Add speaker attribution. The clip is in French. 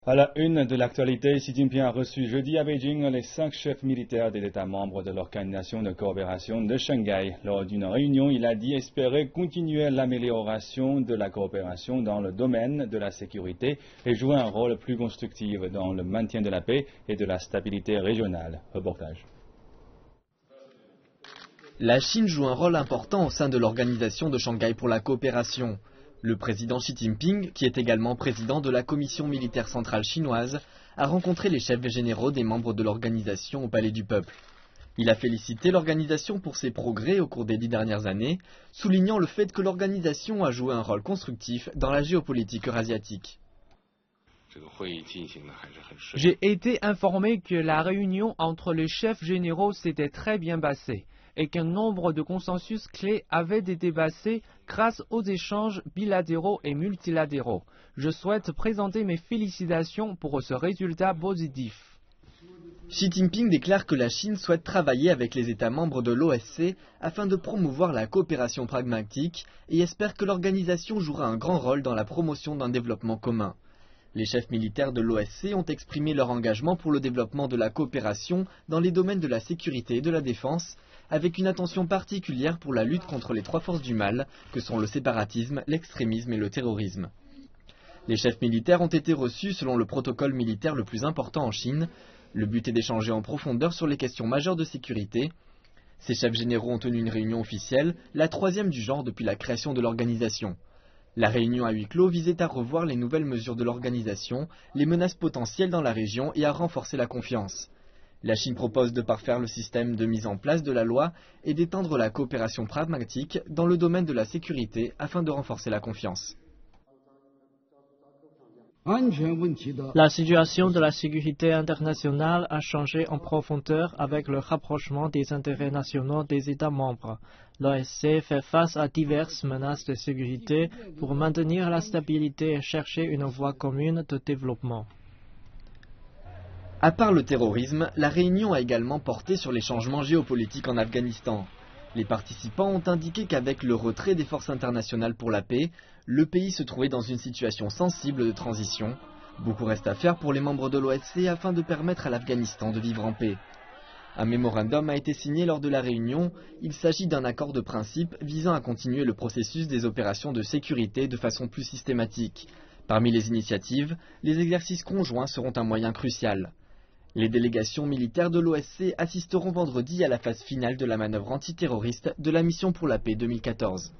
Speaker 1: À la une de l'actualité, Xi Jinping a reçu jeudi à Beijing les 5 chefs militaires des États membres de l'Organisation de coopération de Shanghai. Lors d'une réunion, il a dit espérer continuer l'amélioration de la coopération dans le domaine de la sécurité et jouer un rôle plus constructif dans le maintien de la paix et de la stabilité régionale. Reportage.
Speaker 2: La Chine joue un rôle important au sein de l'Organisation de Shanghai pour la coopération. Le président Xi Jinping, qui est également président de la Commission militaire centrale chinoise, a rencontré les chefs généraux des membres de l'organisation au Palais du Peuple. Il a félicité l'organisation pour ses progrès au cours des 10 dernières années, soulignant le fait que l'organisation a joué un rôle constructif dans la géopolitique eurasiatique.
Speaker 3: J'ai été informé que la réunion entre les chefs généraux s'était très bien passée et qu'un nombre de consensus clés avait été passés grâce aux échanges bilatéraux et multilatéraux. Je souhaite présenter mes félicitations pour ce résultat positif.
Speaker 2: Xi Jinping déclare que la Chine souhaite travailler avec les États membres de l'OSCE afin de promouvoir la coopération pragmatique et espère que l'organisation jouera un grand rôle dans la promotion d'un développement commun. Les chefs militaires de l'OSCE ont exprimé leur engagement pour le développement de la coopération dans les domaines de la sécurité et de la défense, avec une attention particulière pour la lutte contre les 3 forces du mal, que sont le séparatisme, l'extrémisme et le terrorisme. Les chefs militaires ont été reçus selon le protocole militaire le plus important en Chine. Le but est d'échanger en profondeur sur les questions majeures de sécurité. Ces chefs généraux ont tenu une réunion officielle, la 3e du genre depuis la création de l'organisation. La réunion à huis clos visait à revoir les nouvelles mesures de l'organisation, les menaces potentielles dans la région et à renforcer la confiance. La Chine propose de parfaire le système de mise en place de la loi et d'étendre la coopération pragmatique dans le domaine de la sécurité afin de renforcer la confiance.
Speaker 3: La situation de la sécurité internationale a changé en profondeur avec le rapprochement des intérêts nationaux des États membres. L'OSCE fait face à diverses menaces de sécurité pour maintenir la stabilité et chercher une voie commune de développement.
Speaker 2: À part le terrorisme, la réunion a également porté sur les changements géopolitiques en Afghanistan. Les participants ont indiqué qu'avec le retrait des forces internationales pour la paix, le pays se trouvait dans une situation sensible de transition. Beaucoup reste à faire pour les membres de l'OSCE afin de permettre à l'Afghanistan de vivre en paix. Un mémorandum a été signé lors de la réunion. Il s'agit d'un accord de principe visant à continuer le processus des opérations de sécurité de façon plus systématique. Parmi les initiatives, les exercices conjoints seront un moyen crucial. Les délégations militaires de l'OSCE assisteront vendredi à la phase finale de la manœuvre antiterroriste de la mission pour la paix 2014.